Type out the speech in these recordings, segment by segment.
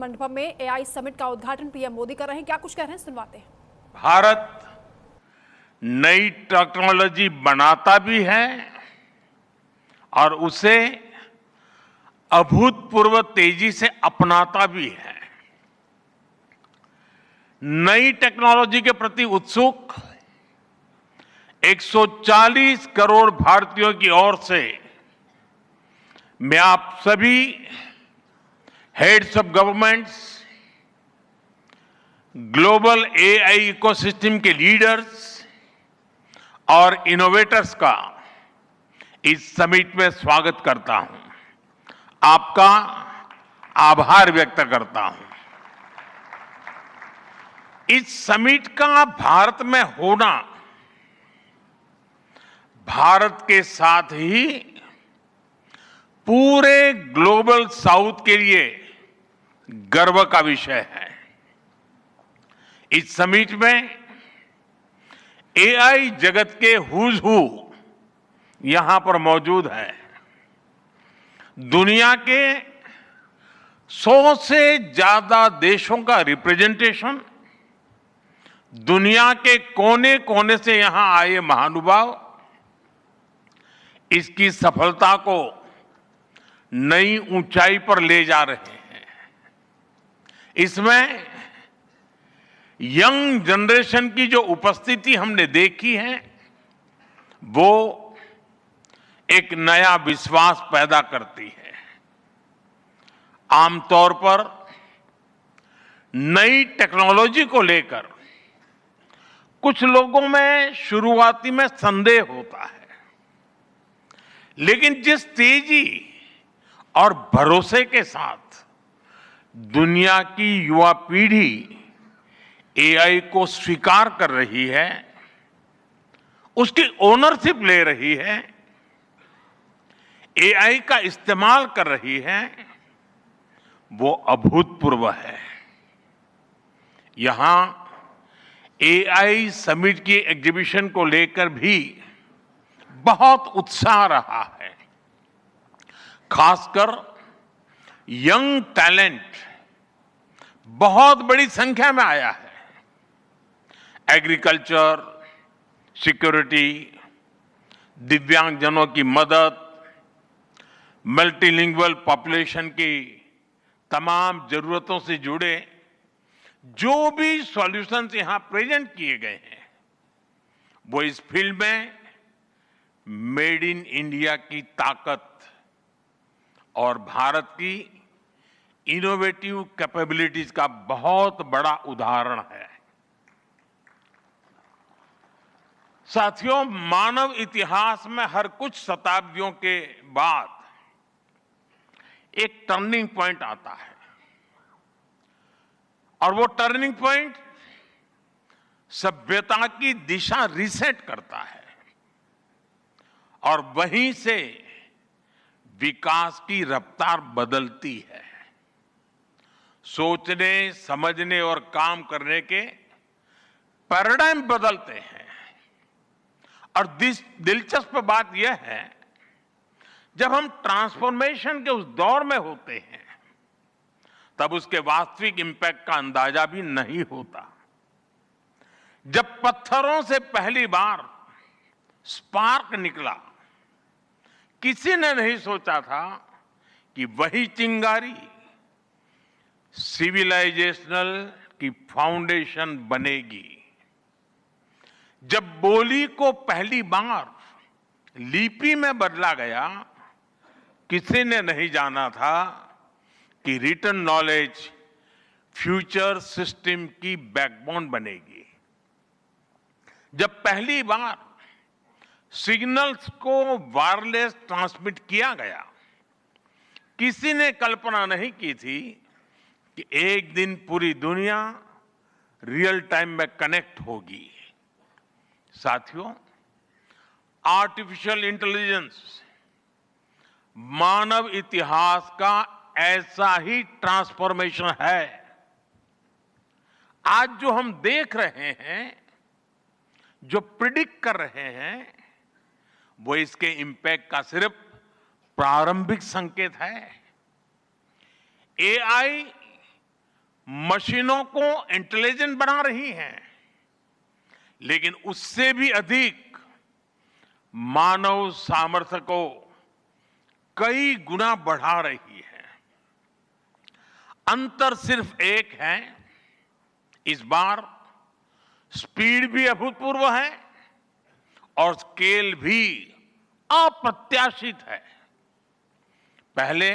मंडपम में AI summit का उद्घाटन पीएम मोदी कर रहे हैं। क्या कुछ कह रहे हैं, सुनवाते हैं। भारत नई टेक्नोलॉजी बनाता भी है और उसे अभूतपूर्व तेजी से अपनाता भी है। नई टेक्नोलॉजी के प्रति उत्सुक 140 करोड़ भारतीयों की ओर से मैं आप सभी heads of governments, global AI ecosystem के लीडर्स और इनोवेटर्स का इस समिट में स्वागत करता हूं, आपका आभार व्यक्त करता हूं। इस समिट का भारत में होना भारत के साथ ही पूरे ग्लोबल साउथ के लिए गर्व का विषय है। इस समिट में एआई जगत के हुज हू यहां पर मौजूद है। दुनिया के 100 से ज्यादा देशों का रिप्रेजेंटेशन, दुनिया के कोने कोने से यहां आए महानुभाव इसकी सफलता को नई ऊंचाई पर ले जा रहे हैं। इसमें यंग जनरेशन की जो उपस्थिति हमने देखी है वो एक नया विश्वास पैदा करती है। आमतौर पर नई टेक्नोलॉजी को लेकर कुछ लोगों में शुरुआती में संदेह होता है, लेकिन जिस तेजी और भरोसे के साथ दुनिया की युवा पीढ़ी एआई को स्वीकार कर रही है, उसकी ओनरशिप ले रही है, एआई का इस्तेमाल कर रही है, वो अभूतपूर्व है। यहां एआई समिट की एग्जीबिशन को लेकर भी बहुत उत्साह रहा है। खासकर यंग टैलेंट बहुत बड़ी संख्या में आया है। एग्रीकल्चर, सिक्योरिटी, दिव्यांगजनों की मदद, मल्टीलिंगुअल पॉपुलेशन की तमाम जरूरतों से जुड़े जो भी सॉल्यूशंस यहां प्रेजेंट किए गए हैं वो इस फील्ड में मेड इन इंडिया की ताकत और भारत की इनोवेटिव कैपेबिलिटीज का बहुत बड़ा उदाहरण है। साथियों, मानव इतिहास में हर कुछ शताब्दियों के बाद एक टर्निंग पॉइंट आता है और वो टर्निंग पॉइंट सभ्यता की दिशा रीसेट करता है और वहीं से विकास की रफ्तार बदलती है। सोचने, समझने और काम करने के पैराडाइम बदलते हैं और दिलचस्प बात यह है, जब हम ट्रांसफॉर्मेशन के उस दौर में होते हैं तब उसके वास्तविक इंपैक्ट का अंदाजा भी नहीं होता। जब पत्थरों से पहली बार स्पार्क निकला, किसी ने नहीं सोचा था कि वही चिंगारी सिविलाइजेशनल की फाउंडेशन बनेगी। जब बोली को पहली बार लिपि में बदला गया, किसी ने नहीं जाना था कि रिटन नॉलेज फ्यूचर सिस्टम की बैकबोन बनेगी। जब पहली बार सिग्नल्स को वायरलेस ट्रांसमिट किया गया, किसी ने कल्पना नहीं की थी कि एक दिन पूरी दुनिया रियल टाइम में कनेक्ट होगी। साथियों, आर्टिफिशियल इंटेलिजेंस मानव इतिहास का ऐसा ही ट्रांसफॉर्मेशन है। आज जो हम देख रहे हैं, जो प्रिडिक्ट कर रहे हैं, वो इसके इंपैक्ट का सिर्फ प्रारंभिक संकेत है। एआई मशीनों को इंटेलिजेंट बना रही हैं, लेकिन उससे भी अधिक मानव सामर्थ्य को कई गुना बढ़ा रही है। अंतर सिर्फ एक है, इस बार स्पीड भी अभूतपूर्व है और स्केल भी अप्रत्याशित है। पहले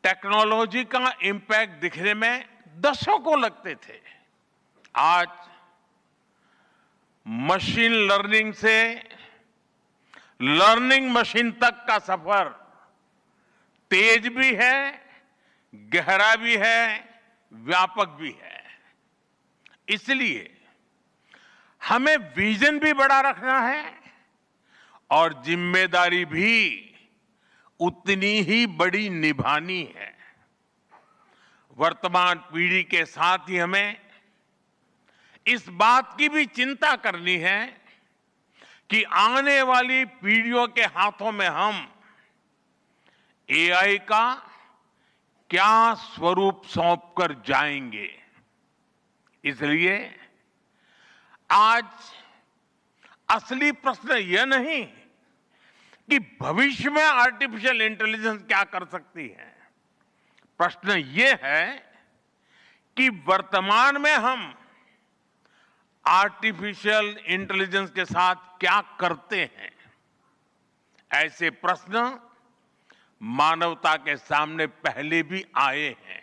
टेक्नोलॉजी का इंपैक्ट दिखने में दशकों लगते थे। आज मशीन लर्निंग से लर्निंग मशीन तक का सफर तेज भी है, गहरा भी है, व्यापक भी है। इसलिए हमें विजन भी बड़ा रखना है और जिम्मेदारी भी उतनी ही बड़ी निभानी है। वर्तमान पीढ़ी के साथ ही हमें इस बात की भी चिंता करनी है कि आने वाली पीढ़ियों के हाथों में हम एआई का क्या स्वरूप सौंपकर जाएंगे। इसलिए आज असली प्रश्न यह नहीं कि भविष्य में आर्टिफिशियल इंटेलिजेंस क्या कर सकती है। प्रश्न यह है कि वर्तमान में हम आर्टिफिशियल इंटेलिजेंस के साथ क्या करते हैं। ऐसे प्रश्न मानवता के सामने पहले भी आए हैं।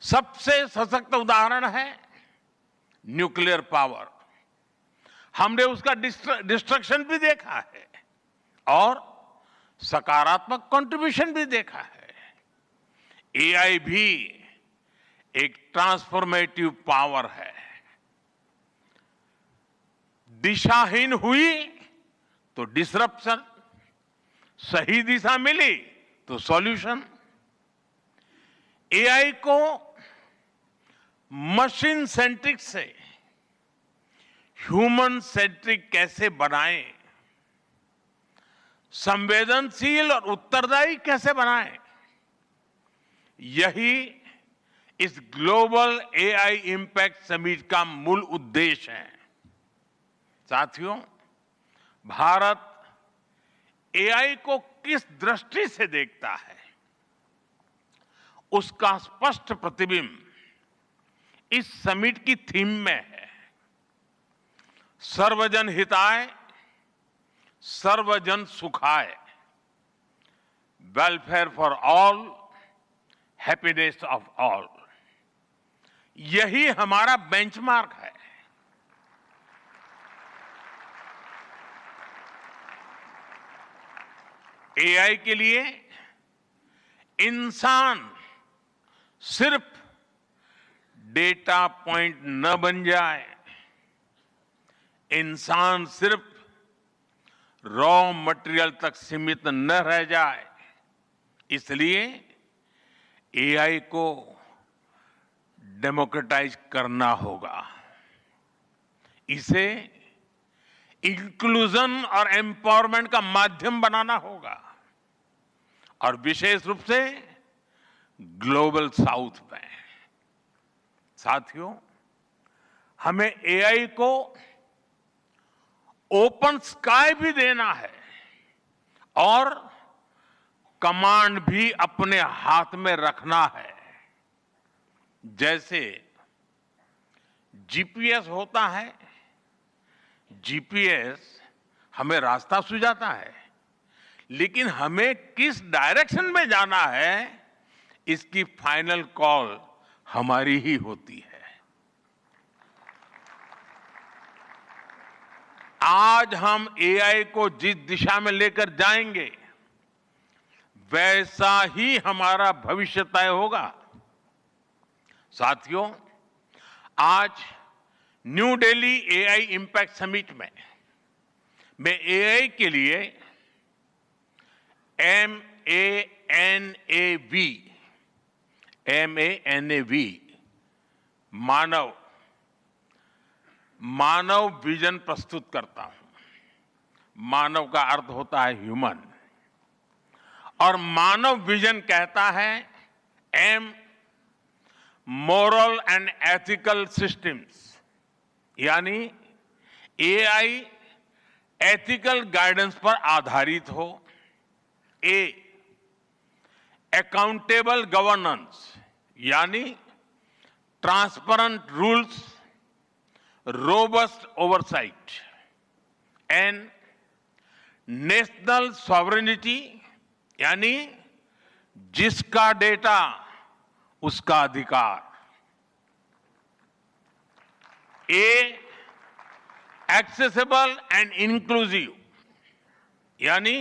सबसे सशक्त उदाहरण है न्यूक्लियर पावर। हमने उसका डिस्ट्रक्शन भी देखा है और सकारात्मक कंट्रीब्यूशन भी देखा है। एआई भी एक ट्रांसफॉर्मेटिव पावर है। दिशाहीन हुई तो डिसरप्शन, सही दिशा मिली तो सॉल्यूशन। एआई को मशीन सेंट्रिक से ह्यूमन सेंट्रिक कैसे बनाएं, संवेदनशील और उत्तरदायी कैसे बनाएं, यही इस ग्लोबल एआई इंपैक्ट समिट का मूल उद्देश्य है। साथियों, भारत एआई को किस दृष्टि से देखता है, उसका स्पष्ट प्रतिबिंब इस समिट की थीम में है। सर्वजन हिताय, सर्वजन सुखाय, welfare for all, happiness of all. यही हमारा बेंचमार्क है। एआई के लिए इंसान सिर्फ डेटा पॉइंट न बन जाए, इंसान सिर्फ रॉ मटेरियल तक सीमित न रह जाए। इसलिए एआई को डेमोक्रेटाइज करना होगा, इसे इंक्लूजन और एम्पावरमेंट का माध्यम बनाना होगा और विशेष रूप से ग्लोबल साउथ में। साथियों, हमें एआई को ओपन स्काई भी देना है और कमांड भी अपने हाथ में रखना है। जैसे जीपीएस होता है, जीपीएस हमें रास्ता सुझाता है, लेकिन हमें किस डायरेक्शन में जाना है इसकी फाइनल कॉल हमारी ही होती है। आज हम एआई को जिस दिशा में लेकर जाएंगे वैसा ही हमारा भविष्य तय होगा। साथियों, आज new Delhi AI impact summit में मैं एआई के लिए MANAV मानव विजन प्रस्तुत करता हूं। मानव का अर्थ होता है ह्यूमन और मानव विजन कहता है M moral and ethical systems, यानी एआई एथिकल गाइडेंस पर आधारित हो। अकाउंटेबल गवर्नेंस, यानी transparent rules, robust oversight. And national sovereignty, यानी जिसका डेटा उसका अधिकार। एक्सेसिबल एंड इंक्लूसिव, यानी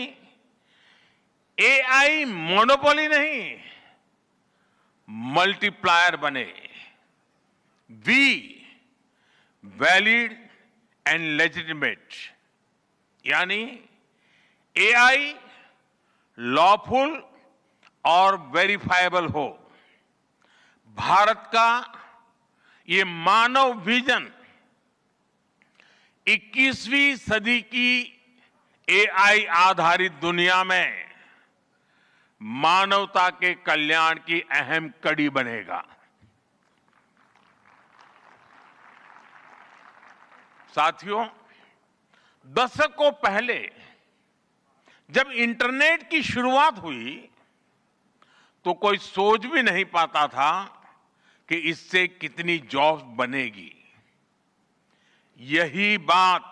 एआई मोनोपोली नहीं, मल्टीप्लायर बने। वैलिड एंड लेजिटिमेट, यानी एआई लॉफुल और वेरीफाइबल हो। भारत का ये मानव विजन 21वीं सदी की एआई आधारित दुनिया में मानवता के कल्याण की अहम कड़ी बनेगा। साथियों, दशकों पहले जब इंटरनेट की शुरुआत हुई तो कोई सोच भी नहीं पाता था कि इससे कितनी जॉब्स बनेगी। यही बात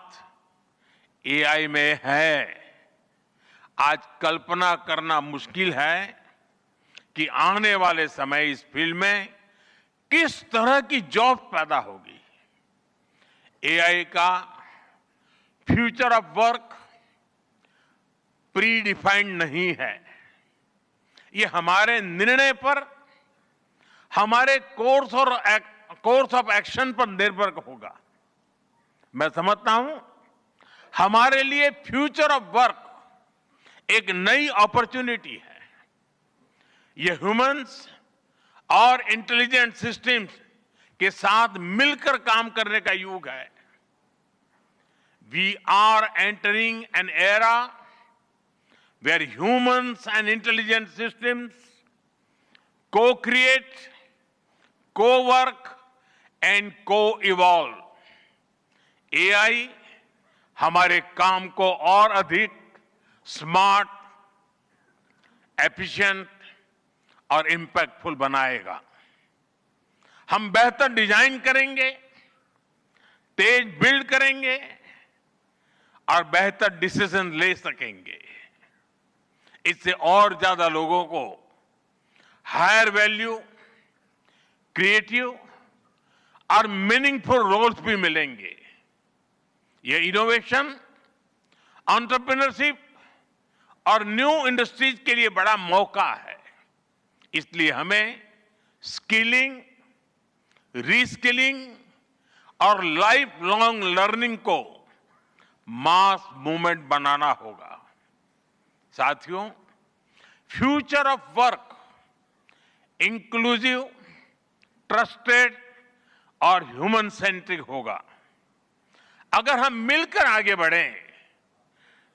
एआई में है। आज कल्पना करना मुश्किल है कि आने वाले समय इस फील्ड में किस तरह की जॉब पैदा होगी। एआई का future of work pre defined नहीं है। ये हमारे निर्णय पर, हमारे कोर्स ऑफ एक्शन पर निर्भर होगा। मैं समझता हूं हमारे लिए फ्यूचर ऑफ वर्क एक नई अपॉर्चुनिटी है। ये ह्यूमंस और इंटेलिजेंट सिस्टम्स के साथ मिलकर काम करने का युग है। We are entering an era where humans and intelligent systems co-create, co-work and co-evolve. AI हमारे काम को और अधिक स्मार्ट, एफिशिएंट और इंपैक्टफुल बनाएगा। हम बेहतर डिजाइन करेंगे, तेज बिल्ड करेंगे और बेहतर डिसीजन ले सकेंगे। इससे और ज्यादा लोगों को हायर वैल्यू, क्रिएटिव और मीनिंगफुल रोल्स भी मिलेंगे। ये इनोवेशन, एंटरप्रेन्योरशिप और न्यू इंडस्ट्रीज के लिए बड़ा मौका है। इसलिए हमें स्किलिंग, रीस्किलिंग और लाइफ लॉन्ग लर्निंग को मास मूवमेंट बनाना होगा। साथियों, future of work inclusive, trusted और ह्यूमन सेंट्रिक होगा। अगर हम मिलकर आगे बढ़ें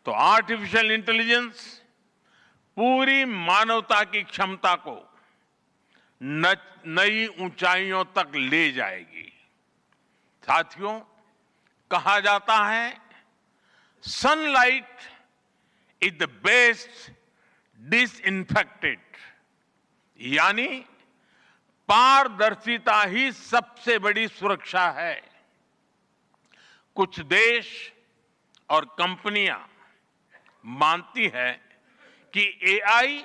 तो आर्टिफिशियल इंटेलिजेंस पूरी मानवता की क्षमता को नई ऊंचाइयों तक ले जाएगी। साथियों, कहा जाता है sunlight is the best disinfectant, यानी पारदर्शिता ही सबसे बड़ी सुरक्षा है। कुछ देश और कंपनियां मानती है कि एआई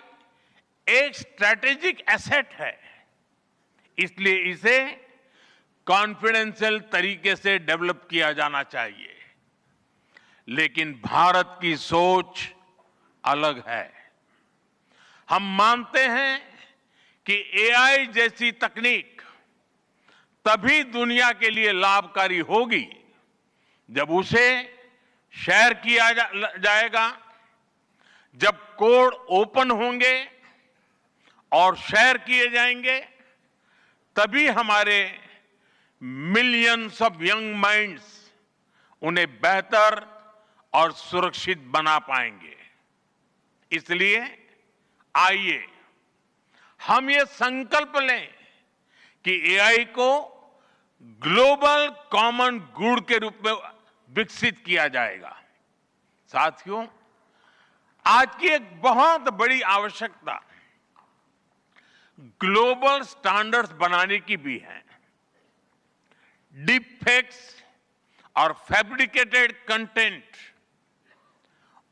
एक स्ट्रैटेजिक एसेट है, इसलिए इसे कॉन्फिडेंशियल तरीके से डेवलप किया जाना चाहिए। लेकिन भारत की सोच अलग है। हम मानते हैं कि एआई जैसी तकनीक तभी दुनिया के लिए लाभकारी होगी जब उसे शेयर किया जाएगा, जब कोड ओपन होंगे और शेयर किए जाएंगे, तभी हमारे मिलियंस ऑफ यंग माइंड्स उन्हें बेहतर और सुरक्षित बना पाएंगे। इसलिए आइए हम ये संकल्प लें कि एआई को ग्लोबल कॉमन गुड के रूप में विकसित किया जाएगा। साथियों, आज की एक बहुत बड़ी आवश्यकता ग्लोबल स्टैंडर्ड्स बनाने की भी है। डीप फेक्स और फैब्रिकेटेड कंटेंट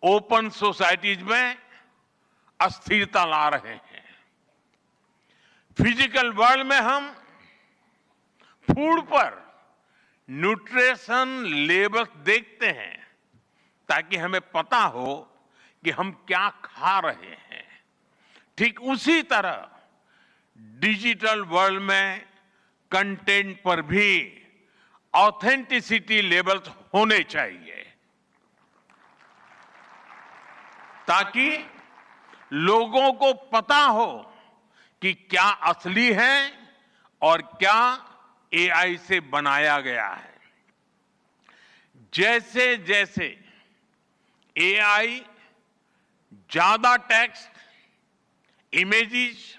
ओपन सोसाइटीज में अस्थिरता ला रहे हैं। फिजिकल वर्ल्ड में हम फूड पर न्यूट्रिशन लेबल्स देखते हैं ताकि हमें पता हो कि हम क्या खा रहे हैं। ठीक उसी तरह डिजिटल वर्ल्ड में कंटेंट पर भी ऑथेंटिसिटी लेबल्स होने चाहिए ताकि लोगों को पता हो कि क्या असली है और क्या एआई से बनाया गया है। जैसे जैसे एआई ज्यादा टेक्स्ट, इमेजेस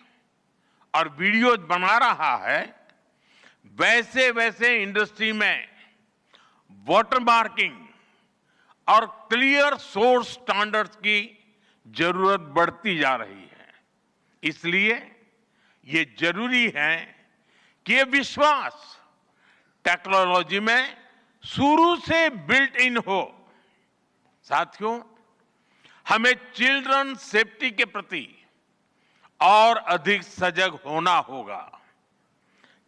और वीडियोज बना रहा है, वैसे वैसे इंडस्ट्री में वाटरमार्किंग और क्लियर सोर्स स्टैंडर्ड्स की जरूरत बढ़ती जा रही है। इसलिए ये जरूरी है कि ये विश्वास टेक्नोलॉजी में शुरू से बिल्ट इन हो। साथियों, हमें चिल्ड्रन सेफ्टी के प्रति और अधिक सजग होना होगा।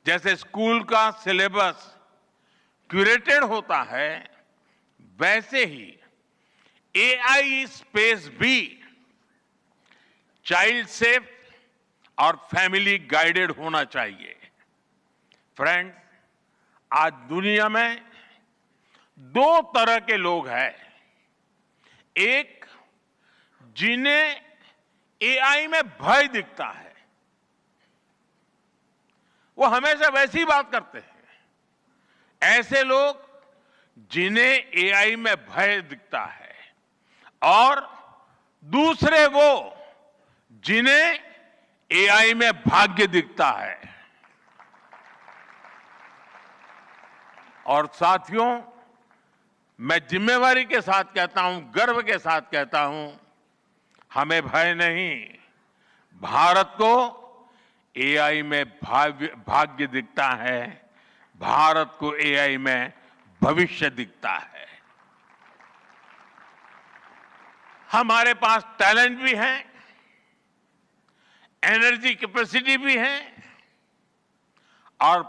जैसे स्कूल का सिलेबस क्यूरेटेड होता है, वैसे ही एआई स्पेस भी चाइल्ड सेफ और फैमिली गाइडेड होना चाहिए। फ्रेंड्स, आज दुनिया में दो तरह के लोग हैं। एक, जिन्हें एआई में भय दिखता है, वो हमेशा वैसी बात करते हैं। ऐसे लोग जिन्हें एआई में भय दिखता है, और दूसरे वो जिन्हें एआई में भाग्य दिखता है। और साथियों, मैं जिम्मेवारी के साथ कहता हूं, गर्व के साथ कहता हूं, हमें भय नहीं, भारत को एआई में भाग्य दिखता है, भारत को एआई में भविष्य दिखता है। हमारे पास टैलेंट भी है, एनर्जी कैपेसिटी भी है और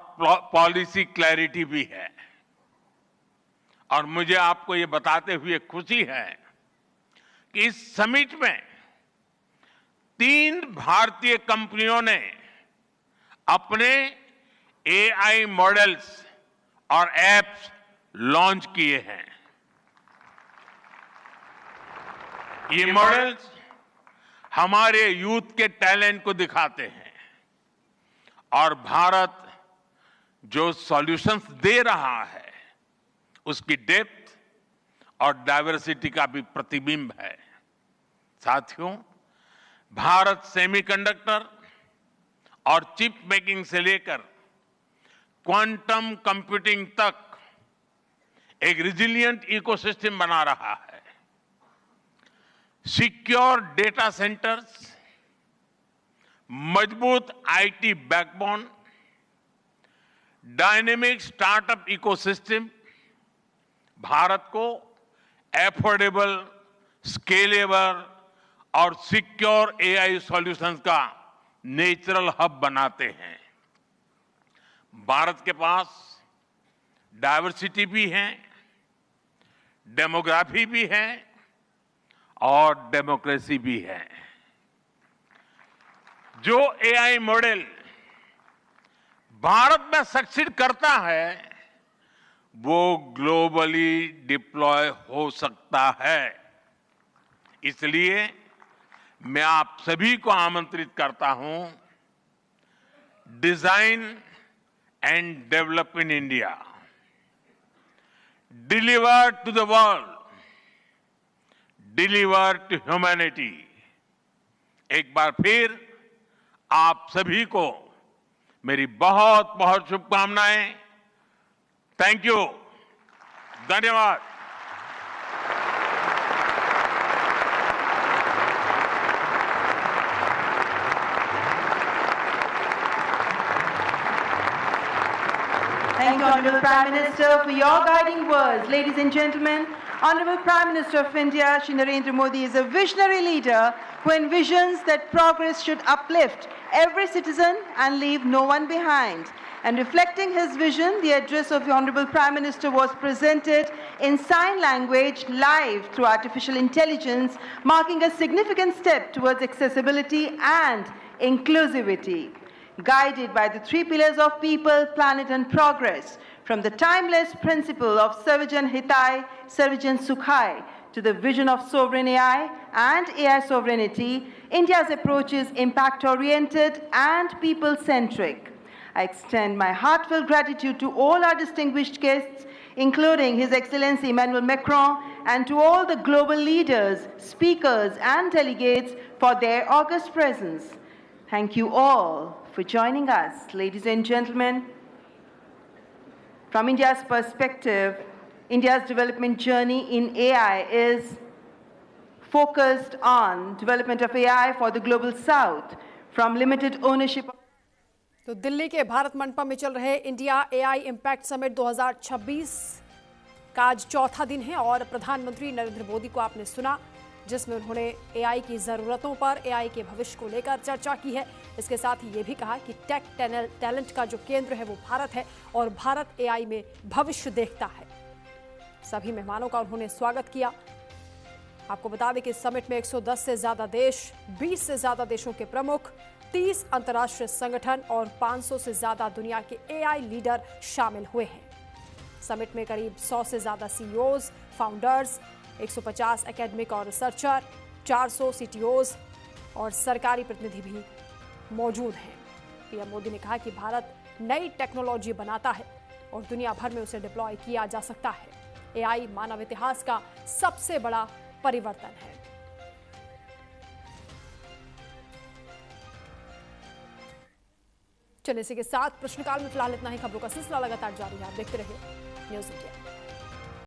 पॉलिसी क्लैरिटी भी है। और मुझे आपको ये बताते हुए खुशी है कि इस समिट में 3 भारतीय कंपनियों ने अपने एआई मॉडल्स और एप्स लॉन्च किए हैं। ये मॉडल्स हमारे यूथ के टैलेंट को दिखाते हैं और भारत जो सॉल्यूशंस दे रहा है उसकी डेप्थ और डाइवर्सिटी का भी प्रतिबिंब है। साथियों, भारत सेमीकंडक्टर और चिप मेकिंग से लेकर क्वांटम कंप्यूटिंग तक एक रिजिलियंट इकोसिस्टम बना रहा है। सिक्योर डेटा सेंटर्स, मजबूत IT backbone, dynamic startup ecosystem Bharat को एफोर्डेबल, स्केलेबल और सिक्योर एआई सॉल्यूशंस का नेचुरल हब बनाते हैं। भारत के पास डाइवर्सिटी भी है, डेमोग्राफी भी है और डेमोक्रेसी भी है। जो एआई मॉडल भारत में सक्सीड करता है वो ग्लोबली डिप्लॉय हो सकता है। इसलिए मैं आप सभी को आमंत्रित करता हूं, design and develop in India, deliver to the world, deliver to humanity. एक बार फिर आप सभी को मेरी बहुत बहुत शुभकामनाएं। थैंक यू, धन्यवाद। Thank you, Honorable Prime Minister, for your guiding words. Ladies and gentlemen, Honorable Prime Minister of India, Shri Narendra Modi, is a visionary leader who envisions that progress should uplift every citizen and leave no one behind. And reflecting his vision, the address of the Honorable Prime Minister was presented in sign language live through artificial intelligence, marking a significant step towards accessibility and inclusivity. Guided by the three pillars of people, planet and progress, from the timeless principle of Sarvajan Hitai, Sarvajan Sukhai, to the vision of sovereign AI and AI sovereignty, India's approach is impact-oriented and people-centric. I extend my heartfelt gratitude to all our distinguished guests, including His Excellency Emmanuel Macron, and to all the global leaders, speakers and delegates for their august presence. Thank you all for joining us. Ladies and gentlemen, from India's perspective, India's development journey in AI is focused on development of AI for the global south, from limited ownership. तो दिल्ली के भारत मंडपम में चल रहे India AI impact summit 2026 का आज चौथा दिन है और प्रधानमंत्री नरेंद्र मोदी को आपने सुना, जिसमें उन्होंने एआई की ज़रूरतों पर, एआई के भविष्य को लेकर चर्चा की है। इसके साथ ही ये भी कहा कि टेक टैलेंट का जो केंद्र है वो भारत है और भारत एआई में भविष्य देखता है। सभी मेहमानों का उन्होंने स्वागत किया। आपको बता दें कि इस समिट में 110 से ज़्यादा देश, 20 से ज़्यादा देशों के प्रमुख, 30 अंतर्राष्ट्रीय संगठन और 500 से ज़्यादा दुनिया के एआई लीडर शामिल हुए हैं। समिट में करीब 100 से ज़्यादा सीईओज, फाउंडर्स, 150 एकेडमिक और रिसर्चर, 400 सीटीओज और सरकारी प्रतिनिधि भी मौजूद हैं। पीएम मोदी ने कहा कि भारत नई टेक्नोलॉजी बनाता है और दुनिया भर में उसे डिप्लॉय किया जा सकता है। एआई मानव इतिहास का सबसे बड़ा परिवर्तन है। चलिए इसी के साथ प्रश्नकाल में फिलहाल इतना ही। खबरों का सिलसिला लगातार जारी है, आप देखते रहिए न्यूज़ इंडिया।